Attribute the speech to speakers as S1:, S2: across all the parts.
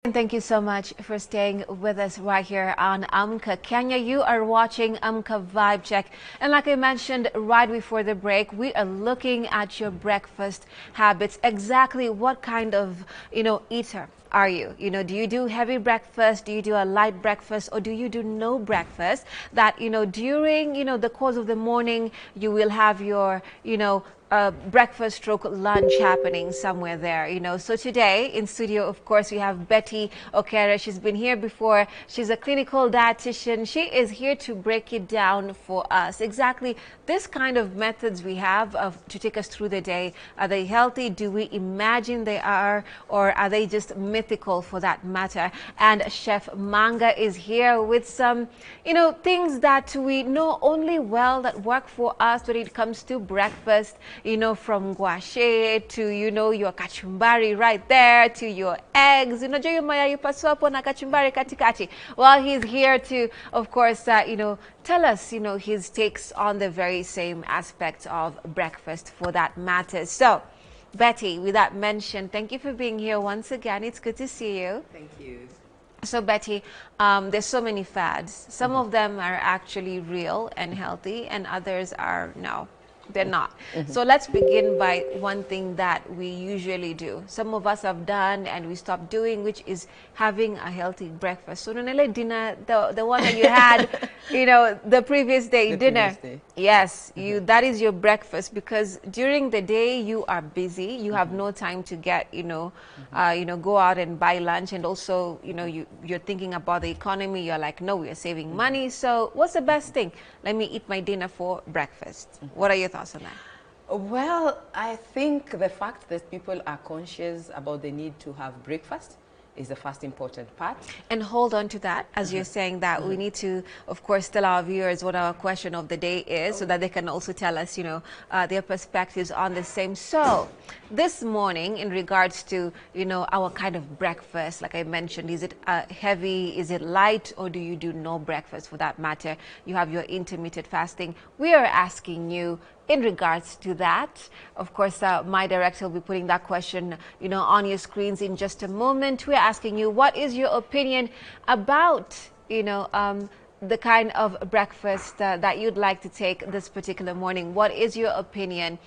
S1: And thank you so much for staying with us right here on Amka Kenya. You are watching Amka Vibe Check. And like I mentioned right before the break, we are looking at your breakfast habits. Exactly what kind of, eater are you? Do you do heavy breakfast? Do you do a light breakfast? Or do you do no breakfast? That, during, the course of the morning, you will have your, breakfast stroke lunch happening somewhere there, So today in studio, of course, we have Betty Okere. She's been here before. She's a clinical dietitian. She is here to break it down for us. Exactly this kind of methods we have to take us through the day. Are they healthy? Do we imagine they are? Or are they just mythical for that matter? And Chef Manga is here with some, things that we know only well that work for us when it comes to breakfast. From guashe to, your kachumbari right there, to your eggs, joyo mayai paswapo na kachumbari katikati. Well, he's here to, of course, tell us, his takes on the very same aspects of breakfast for that matter. So, Betty, with that mentioned, thank you for being here once again. It's good to see you.
S2: Thank you.
S1: So, Betty, there's so many fads. Some of them are actually real and healthy, and others are no. They're not. So let's begin by one thing that we usually do. Some of us have done and we stopped doing, which is having a healthy breakfast. So nunele dinner, the one that you had, the previous day, dinner. Yes, that is your breakfast, because during the day you are busy. You have no time to get, go out and buy lunch, and also, you're thinking about the economy. You're like, no, we are saving money. So what's the best thing? Let me eat my dinner for breakfast. What are your thoughts on that?
S2: Well, I think the fact that people are conscious about the need to have breakfast is the first important part.
S1: And hold on to that, as you're saying that, we need to, of course, tell our viewers what our question of the day is, so that they can also tell us, their perspectives on the same. So, this morning, in regards to, our kind of breakfast, like I mentioned, is it heavy, is it light, or do you do no breakfast for that matter? You have your intermittent fasting. We are asking you, in regards to that, of course, my director will be putting that question, on your screens in just a moment. We're asking you, what is your opinion about, the kind of breakfast that you'd like to take this particular morning? What is your opinion,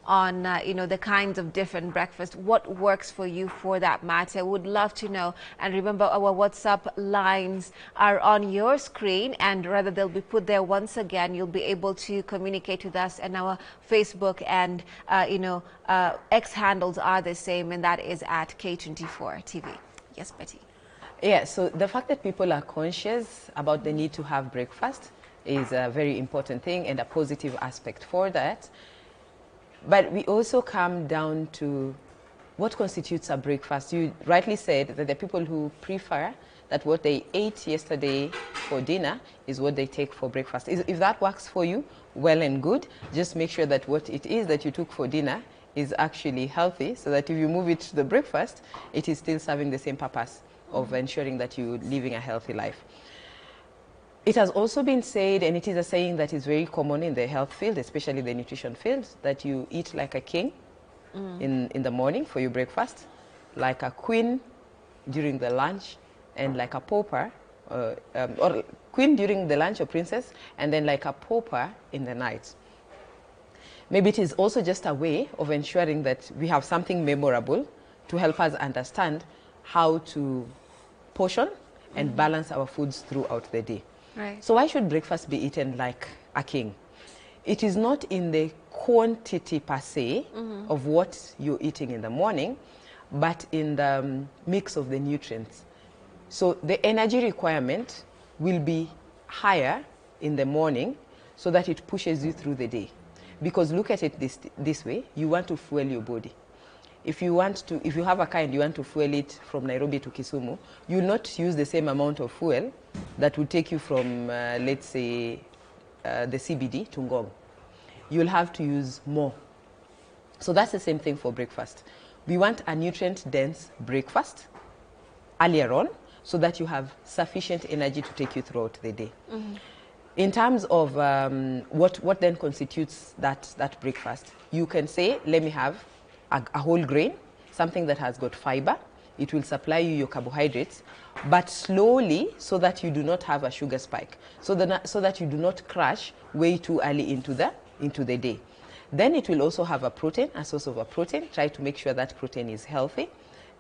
S1: on, the kinds of different breakfast? What works for you for that matter? Would love to know. And remember, our WhatsApp lines are on your screen, and rather they'll be put there once again. You'll be able to communicate with us, and our Facebook and, X handles are the same, and that is at K24 TV. Yes, Betty.
S2: Yeah, so the fact that people are conscious about the need to have breakfast is a very important thing and a positive aspect for that. But we also come down to what constitutes a breakfast. You rightly said that the people who prefer that what they ate yesterday for dinner is what they take for breakfast. If that works for you, well and good. Just make sure that what it is that you took for dinner is actually healthy, so that if you move it to the breakfast, it is still serving the same purpose of ensuring that you're living a healthy life. It has also been said, and it is a saying that is very common in the health field, especially the nutrition field, that you eat like a king in the morning for your breakfast, like a queen during the lunch, and like a pauper, or queen during the lunch or princess, and then like a pauper in the night. Maybe it is also just a way of ensuring that we have something memorable to help us understand how to portion and balance our foods throughout the day.
S1: Right.
S2: So why should breakfast be eaten like a king? It is not in the quantity per se of what you're eating in the morning, but in the mix of the nutrients. So the energy requirement will be higher in the morning so that it pushes you through the day. Because look at it this way, you want to fuel your body. If you have a car and you want to fuel it from Nairobi to Kisumu, you will not use the same amount of fuel that would take you from, let's say, the CBD to Ngong. You'll have to use more. So that's the same thing for breakfast. We want a nutrient-dense breakfast earlier on, so that you have sufficient energy to take you throughout the day. In terms of what then constitutes that breakfast, you can say, let me have a whole grain, something that has got fiber. it will supply you your carbohydrates, but slowly, so that you do not have a sugar spike, so that you do not crash way too early into the day. Then it will also have a protein, a source of a protein. Try to make sure that protein is healthy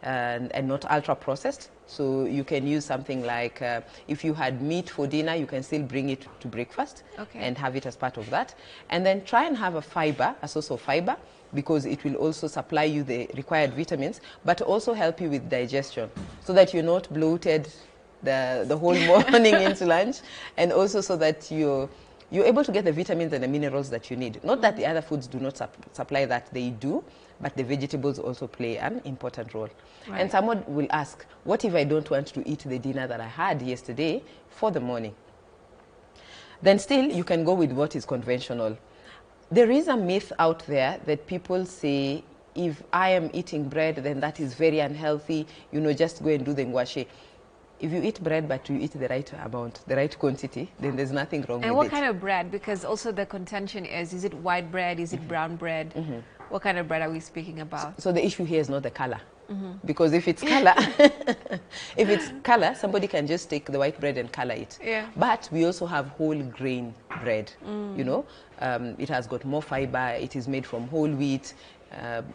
S2: and not ultra processed. So you can use something like, if you had meat for dinner, you can still bring it to breakfast and have it as part of that. And then try and have a fiber, a source of fiber, because it will also supply you the required vitamins, but also help you with digestion, so that you're not bloated the whole morning into lunch, and also so that you're able to get the vitamins and the minerals that you need. Not that the other foods do not supply that, they do, but the vegetables also play an important role. Right. And someone will ask, what if I don't want to eat the dinner that I had yesterday for the morning? Then still, you can go with what is conventional. There is a myth out there that people say, if I am eating bread, then that is very unhealthy, you know, just go and do the ngwashi. If you eat bread, but you eat the right amount, the right quantity, then there's nothing wrong with it.
S1: And what kind of bread? Because also the contention is it white bread? Is it brown bread? What kind of bread are we speaking about?
S2: So the issue here is not the color. Because if it's color, somebody can just take the white bread and color it. Yeah. But we also have whole grain bread, you know. It has got more fiber, it is made from whole wheat.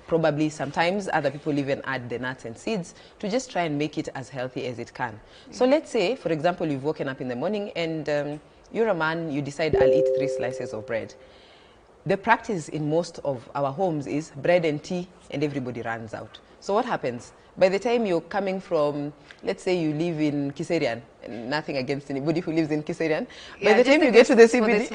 S2: Probably sometimes other people even add the nuts and seeds to just try and make it as healthy as it can. So let's say, for example, you've woken up in the morning and you're a man, you decide, I'll eat 3 slices of bread. The practice in most of our homes is bread and tea, and everybody runs out. So what happens? By the time you're coming from, let's say you live in Kiserian, nothing against anybody who lives in Kiserian, by the time you get to the CBD,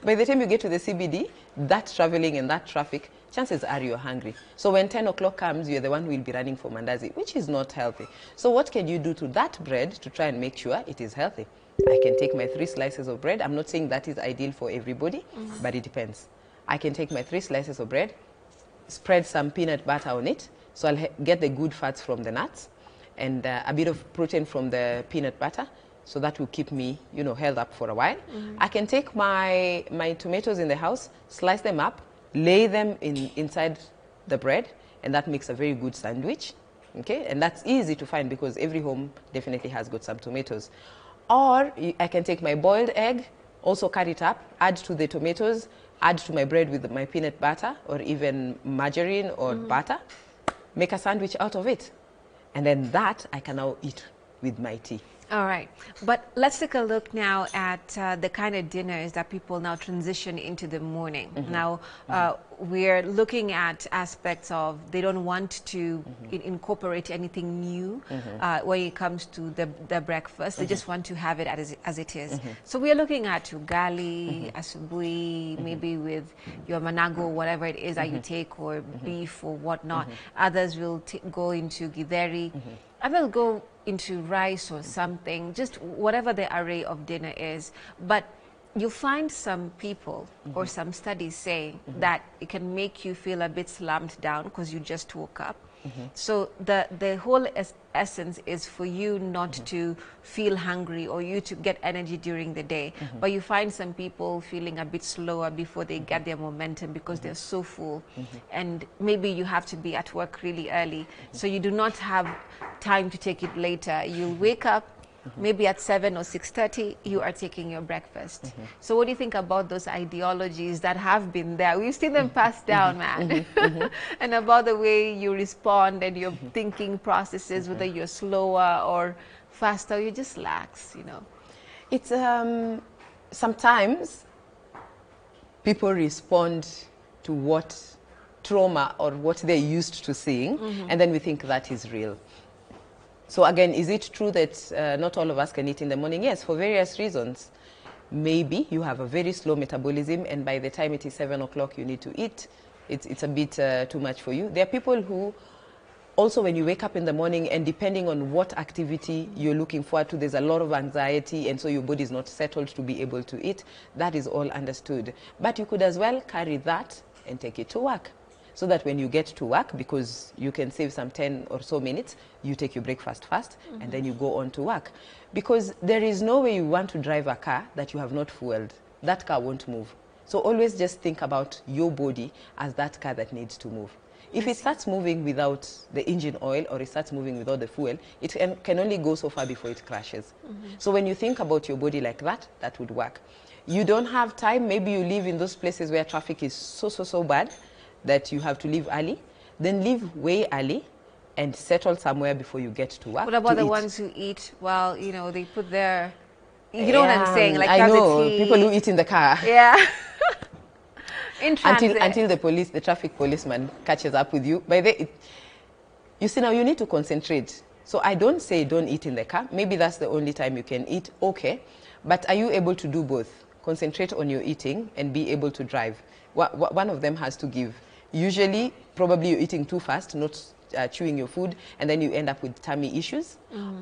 S2: by the time you get to the CBD, that traveling and that traffic, chances are you're hungry. So when 10 o'clock comes, you're the one who will be running for mandazi, which is not healthy. So what can you do to that bread to try and make sure it is healthy? I can take my 3 slices of bread. I'm not saying that is ideal for everybody, but it depends. I can take my 3 slices of bread, spread some peanut butter on it, so I'll get the good fats from the nuts and a bit of protein from the peanut butter, so that will keep me, you know, held up for a while. I can take my tomatoes in the house, slice them up, lay them inside the bread, and that makes a very good sandwich. Okay, and that's easy to find because every home definitely has got some tomatoes. Or I can take my boiled egg, also cut it up, add to the tomatoes, add to my bread with my peanut butter or even margarine or butter, make a sandwich out of it. And then that I can now eat with my tea.
S1: All right. But let's take a look now at the kind of dinners that people now transition into the morning. Now, we're looking at aspects of they don't want to incorporate anything new when it comes to the breakfast. They just want to have it as it is. So we're looking at ugali, asubui, maybe with your manago, whatever it is that you take, or beef or whatnot. Others will go into githeri. Others go into rice or something, just whatever the array of dinner is. But you find some people or some studies saying that it can make you feel a bit slammed down because you just woke up. So the whole essence is for you not to feel hungry or you to get energy during the day. But you find some people feeling a bit slower before they get their momentum because they're so full. And maybe you have to be at work really early. So you do not have time to take it later. You'll wake up, maybe at 7 or 6:30, you are taking your breakfast. So what do you think about those ideologies that have been there? We've seen them passed down, man. And about the way you respond and your thinking processes, whether you're slower or faster, you just lax, you know.
S2: It's sometimes people respond to what trauma or what they're used to seeing, and then we think that is real. So again, is it true that not all of us can eat in the morning? Yes, for various reasons. Maybe you have a very slow metabolism and by the time it is 7 o'clock you need to eat. It's a bit too much for you. There are people who also when you wake up in the morning and depending on what activity you're looking forward to, there's a lot of anxiety and so your body is not settled to be able to eat. That is all understood. But you could as well carry that and take it to work. So that when you get to work, because you can save some 10 or so minutes, you take your breakfast first and then you go on to work. Because there is no way you want to drive a car that you have not fueled. That car won't move. So always just think about your body as that car that needs to move. If it starts moving without the engine oil or it starts moving without the fuel, it can only go so far before it crashes. So when you think about your body like that, that would work. You don't have time, maybe you live in those places where traffic is so bad that you have to leave early, then leave way early and settle somewhere before you get to work.
S1: What about the ones who eat while, you know, they put their, you know what I'm saying? Like,
S2: I know, people who eat in the car.
S1: Yeah. In transit.
S2: Until the traffic policeman catches up with you. You see, now you need to concentrate. So I don't say don't eat in the car. Maybe that's the only time you can eat, okay. But are you able to do both? Concentrate on your eating and be able to drive. One of them has to give. Usually, probably you're eating too fast, not chewing your food, and then you end up with tummy issues.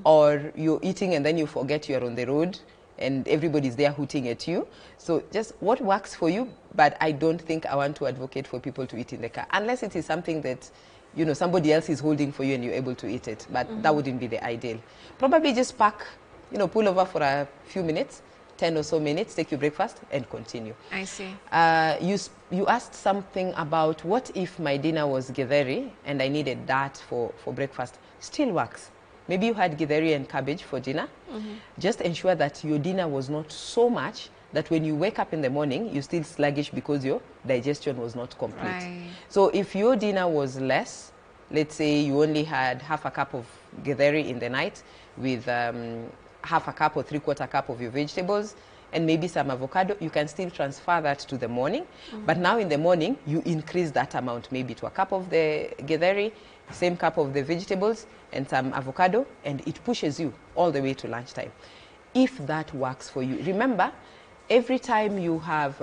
S2: Or you're eating and then you forget you're on the road and everybody's there hooting at you. So just what works for you, but I don't think I want to advocate for people to eat in the car, unless it is something that, you know, somebody else is holding for you and you're able to eat it, but that wouldn't be the ideal. Probably just park, you know, pull over for a few minutes, 10 or so minutes, take your breakfast and continue.
S1: I see.
S2: You asked something about what if my dinner was githeri and I needed that for breakfast. Still works. Maybe you had githeri and cabbage for dinner. Just ensure that your dinner was not so much that when you wake up in the morning, you're still sluggish because your digestion was not complete.
S1: Right.
S2: So if your dinner was less, let's say you only had half a cup of githeri in the night with half a cup or 3/4 cup of your vegetables and maybe some avocado, you can still transfer that to the morning. But now in the morning, you increase that amount maybe to a cup of the githeri, same cup of the vegetables and some avocado, and it pushes you all the way to lunchtime. If that works for you, remember, every time you have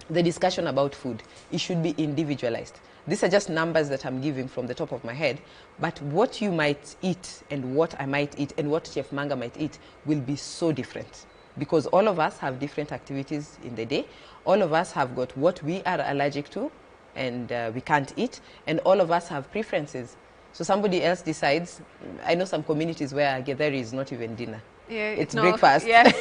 S2: the discussion about food, it should be individualized. These are just numbers that I'm giving from the top of my head, but what you might eat and what I might eat and what Chef Manga might eat will be so different, because all of us have different activities in the day. All of us have got what we are allergic to and we can't eat, and all of us have preferences. So somebody else decides. I know some communities where githeri is not even dinner.
S1: Yeah,
S2: it's breakfast.
S1: Yes.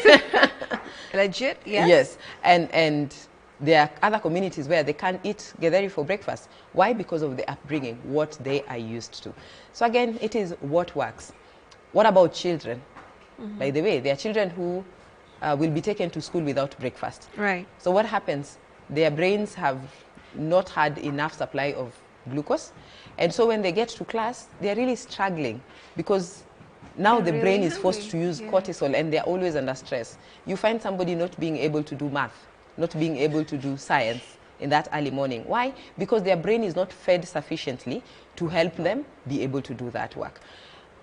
S1: Legit, yes.
S2: Yes, and there are other communities where they can't eat githeri for breakfast. Why? Because of the upbringing, what they are used to. So again, it is what works. What about children? By the way, there are children who will be taken to school without breakfast.
S1: Right.
S2: So what happens? Their brains have not had enough supply of glucose. And so when they get to class, they're really struggling because now the
S1: really
S2: brain is
S1: hungry.
S2: forced to use cortisol and they're always under stress. You find somebody not being able to do math, not being able to do science in that early morning. Why? Because their brain is not fed sufficiently to help them be able to do that work.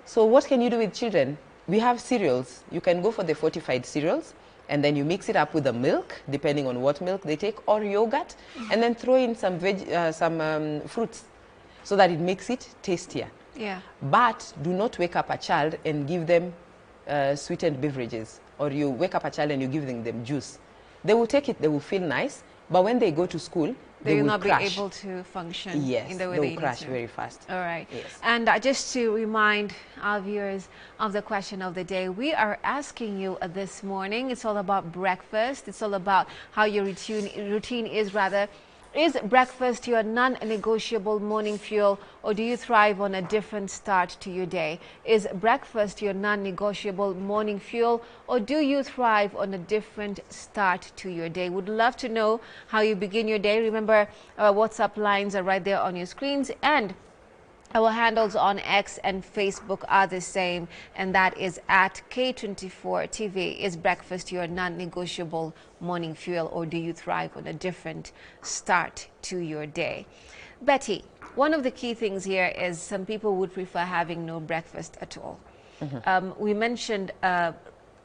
S2: So what can you do with children? We have cereals. You can go for the fortified cereals and then you mix it up with the milk, depending on what milk they take, or yogurt, and then throw in some fruits so that it makes it tastier.
S1: Yeah.
S2: But do not wake up a child and give them sweetened beverages, or you wake up a child and you're giving them juice. They will take it, they will feel nice, but when they go to school,
S1: they will not
S2: crash.
S1: be able to function
S2: Yes,
S1: in the way
S2: they
S1: they
S2: will
S1: need
S2: crash
S1: to.
S2: very fast.
S1: All right.
S2: Yes.
S1: And just to remind our viewers of the question of the day, we are asking you this morning, it's all about breakfast. It's all about how your routine is, rather. Is breakfast your non-negotiable morning fuel, or do you thrive on a different start to your day? Is breakfast your non-negotiable morning fuel, or do you thrive on a different start to your day? Would love to know how you begin your day. Remember, our WhatsApp lines are right there on your screens, and our handles on X and Facebook are the same, and that is at K24TV. Is breakfast your non-negotiable morning fuel, or do you thrive on a different start to your day? Betty, one of the key things here is some people would prefer having no breakfast at all. We mentioned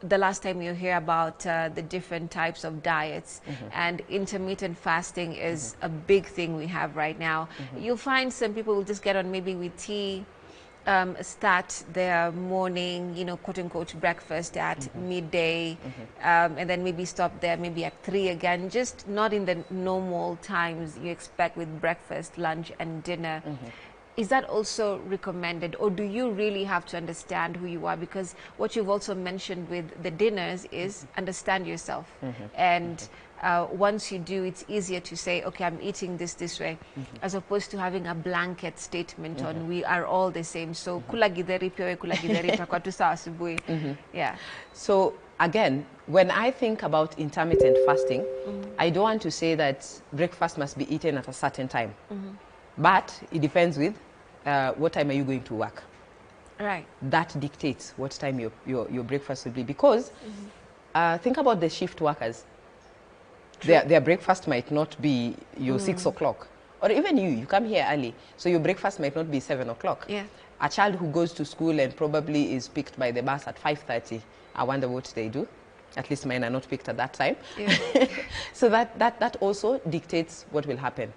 S1: the last time you hear about the different types of diets, and intermittent fasting is a big thing we have right now. You'll find some people will just get on maybe with tea, start their morning, you know, quote unquote breakfast at midday, and then maybe stop there maybe at 3 again, just not in the normal times you expect with breakfast, lunch and dinner. Is that also recommended, or do you really have to understand who you are? Because what you've also mentioned with the dinners is understand yourself. And once you do, it's easier to say, okay, I'm eating this way, as opposed to having a blanket statement on we are all the same. So kula githeri pia kula githeri pa kwa tu sawa asubuhi. Yeah.
S2: So again, when I think about intermittent fasting, I don't want to say that breakfast must be eaten at a certain time. But it depends with what time are you going to work.
S1: Right.
S2: That dictates what time your breakfast will be. Because think about the shift workers. Their breakfast might not be your 6 o'clock. Or even you come here early, so your breakfast might not be 7 o'clock.
S1: Yeah.
S2: A child who goes to school and probably is picked by the bus at 5:30, I wonder what they do. At least mine are not picked at that time.
S1: Yeah.
S2: So that also dictates what will happen.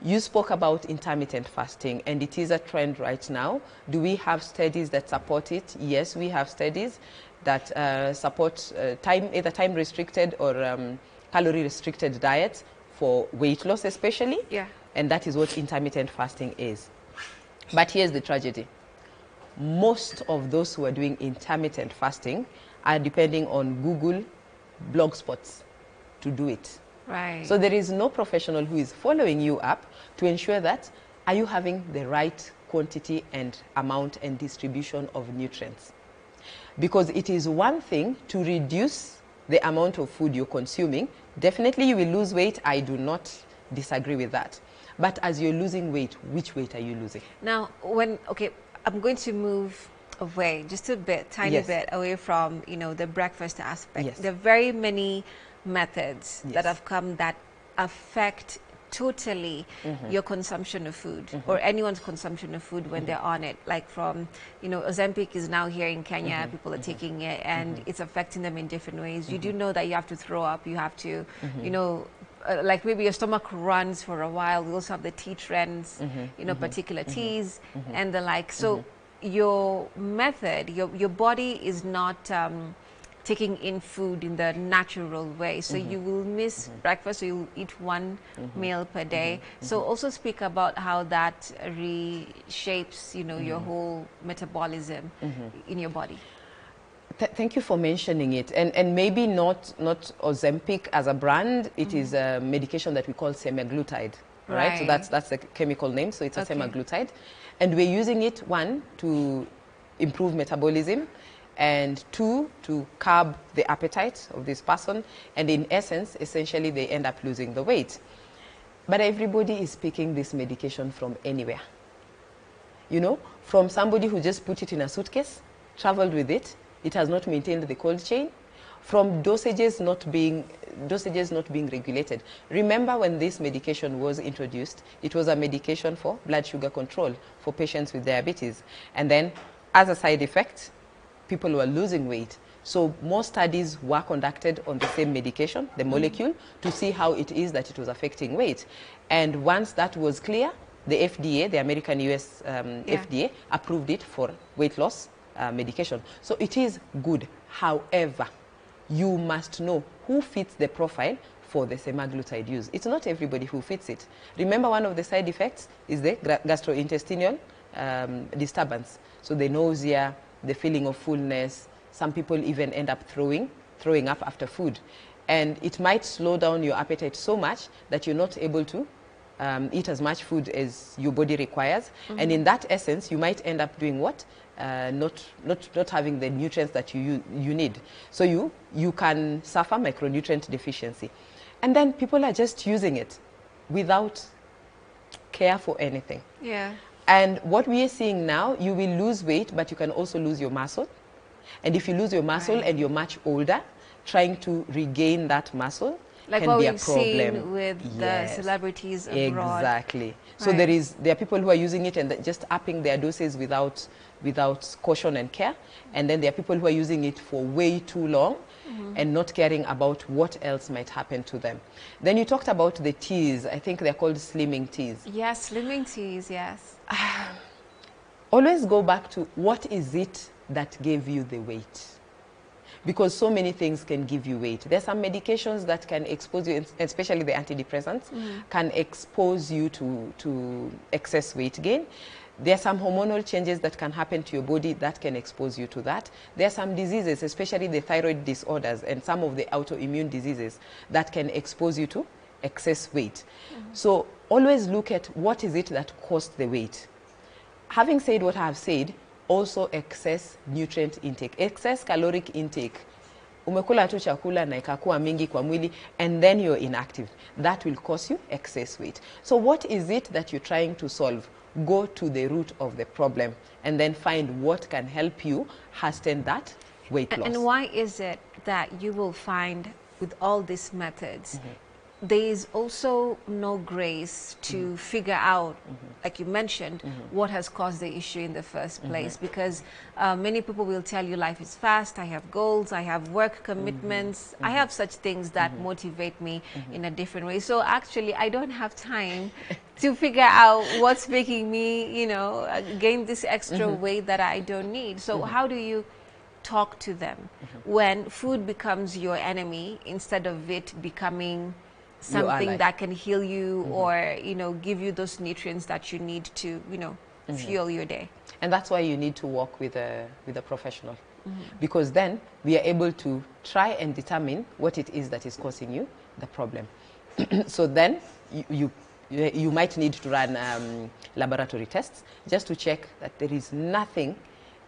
S2: You spoke about intermittent fasting, and it is a trend right now. Do we have studies that support it? Yes, we have studies that support either time-restricted or calorie-restricted diets for weight loss especially.
S1: Yeah.
S2: And that is what intermittent fasting is. But here's the tragedy. Most of those who are doing intermittent fasting are depending on Google blog spots to do it.
S1: Right.
S2: So there is no professional who is following you up to ensure that are you having the right quantity and amount and distribution of nutrients. Because it is one thing to reduce the amount of food you're consuming. Definitely you will lose weight. I do not disagree with that. But as you're losing weight, which weight are you losing?
S1: Now, okay, I'm going to move away just a bit, tiny
S2: Yes.
S1: bit away from, the breakfast aspect.
S2: Yes.
S1: There are very many methods
S2: Yes.
S1: that have come that affect totally your consumption of food or anyone's consumption of food when they're on it. Like from, Ozempic is now here in Kenya, people are taking it and it's affecting them in different ways. You do know that you have to throw up, you have to, like maybe your stomach runs for a while. We also have the tea trends, particular teas and the like. So your method, your body is not taking in food in the natural way. So you will miss breakfast, so you'll eat one meal per day. So also speak about how that reshapes, your whole metabolism in your body.
S2: Thank you for mentioning it. And maybe not Ozempic as a brand. It is a medication that we call semaglutide. Right? So that's the chemical name. So it's a semaglutide. And we're using it, one, to improve metabolism, and two, to curb the appetite of this person. And in essence, essentially, they end up losing the weight. But everybody is picking this medication from anywhere. From somebody who just put it in a suitcase, traveled with it, it has not maintained the cold chain, from dosages not being regulated. Remember when this medication was introduced, it was a medication for blood sugar control for patients with diabetes. And then as a side effect, people were losing weight. So more studies were conducted on the same medication, the molecule, to see how it is that it was affecting weight. And once that was clear, the FDA, the American US FDA, approved it for weight loss medication. So it is good. However, you must know who fits the profile for the semaglutide use. It's not everybody who fits it. Remember, one of the side effects is the gastrointestinal disturbance. So the nausea, the feeling of fullness. Some people even end up throwing up after food. And it might slow down your appetite so much that you're not able to eat as much food as your body requires. And in that essence, you might end up doing what? Not having the nutrients that you need. So you can suffer micronutrient deficiency. And then people are just using it without care for anything.
S1: Yeah.
S2: And what we are seeing now, you will lose weight, but you can also lose your muscle. And if you lose your muscle and you're much older, trying to regain that muscle
S1: like
S2: can
S1: what
S2: be a
S1: we've
S2: problem.
S1: seen with the celebrities abroad.
S2: Exactly. So there are people who are using it and just upping their doses without caution and care. And then there are people who are using it for way too long and not caring about what else might happen to them. Then you talked about the teas. I think they're called slimming teas.
S1: Yes, slimming teas, yes.
S2: Always go back to what is it that gave you the weight? Because so many things can give you weight. There's some medications that can expose you, especially the antidepressants, can expose you to excess weight gain. There are some hormonal changes that can happen to your body that can expose you to that. There are some diseases, especially the thyroid disorders and some of the autoimmune diseases that can expose you to excess weight. So always look at what is it that caused the weight. Having said what I have said, also excess nutrient intake, excess caloric intake. Umekula tu chakula na ikakuwa mingi kwa mwili and then you're inactive. That will cause you excess weight. So what is it that you're trying to solve? Go to the root of the problem and then find what can help you hasten that weight loss.
S1: And why is it that you will find with all these methods, there is also no grace to figure out, like you mentioned, what has caused the issue in the first place? Because many people will tell you life is fast, I have goals, I have work commitments, I have such things that motivate me in a different way. So actually, I don't have time to figure out what's making me, you know, gain this extra weight that I don't need. So how do you talk to them when food becomes your enemy instead of it becoming something that can heal you or, you know, give you those nutrients that you need to, you know, fuel your day?
S2: And that's why you need to work with a professional, because then we are able to try and determine what it is that is causing you the problem. So then you might need to run laboratory tests just to check that there is nothing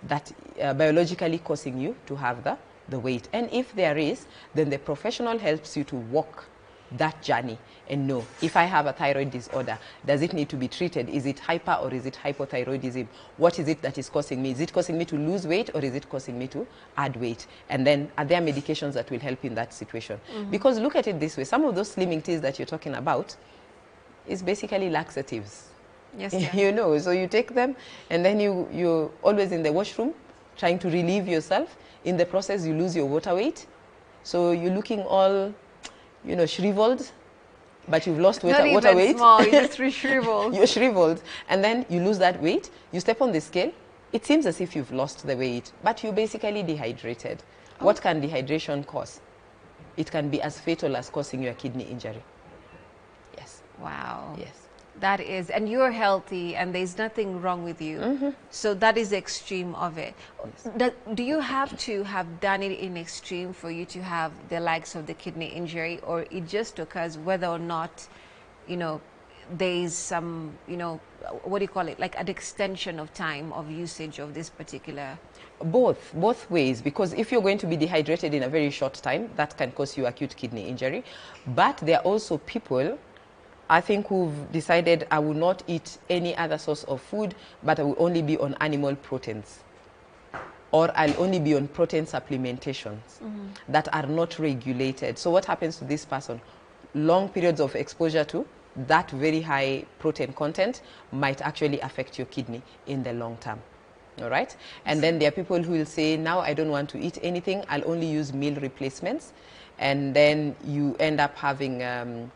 S2: that biologically causing you to have the weight. And if there is, then the professional helps you to walk that journey and know, if I have a thyroid disorder, does it need to be treated? Is it hyper or is it hypothyroidism? What is it that is causing me? Is it causing me to lose weight or is it causing me to add weight? And then are there medications that will help in that situation? Because look at it this way, some of those slimming teas that you're talking about is basically laxatives.
S1: Yes,
S2: you know, so you take them and then you're always in the washroom trying to relieve yourself. In the process, you lose your water weight. So you're looking all, you know, shriveled, but you've lost water weight.
S1: Not even small, you're just shriveled.
S2: You're shriveled. And then you lose that weight. You step on the scale. It seems as if you've lost the weight, but you're basically dehydrated. What can dehydration cause? It can be as fatal as causing you a kidney injury. Yes.
S1: Wow.
S2: Yes.
S1: That is, and you're healthy and there's nothing wrong with you. So that is the extreme of it. Yes. Do you have to have done it in extreme for you to have the likes of the kidney injury, or it just occurs whether or not, you know, there's some, you know, what do you call it, like an extension of time of usage of this particular?
S2: Both ways, because if you're going to be dehydrated in a very short time, that can cause you acute kidney injury. But there are also people, I think, who've decided, I will not eat any other source of food, but I will only be on animal proteins. Or I'll only be on protein supplementations that are not regulated. So what happens to this person? Long periods of exposure to that very high protein content might actually affect your kidney in the long term. All right? And then there are people who will say, now I don't want to eat anything, I'll only use meal replacements. And then you end up having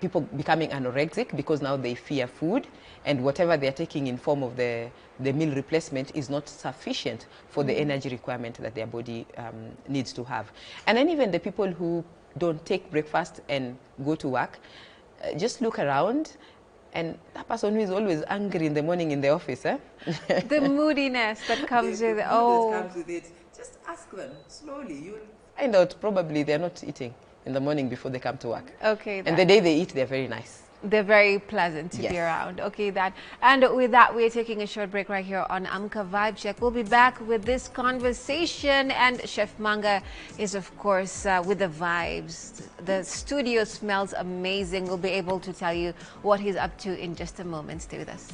S2: people becoming anorexic because now they fear food, and whatever they're taking in form of the meal replacement is not sufficient for the energy requirement that their body needs to have. And then even the people who don't take breakfast and go to work, just look around, and that person who is always angry in the morning in the office,
S1: the moodiness that comes with it.
S2: That comes with it. Just ask them slowly. You'll find out probably they're not eating in the morning before they come to work.
S1: Okay.
S2: And the day they eat, they're very nice.
S1: They're very pleasant to be around. Okay, and with that, we're taking a short break right here on Amka Vibe Check. We'll be back with this conversation, and Chef Manga is, of course, with the vibes. The studio smells amazing. We'll be able to tell you what he's up to in just a moment. Stay with us.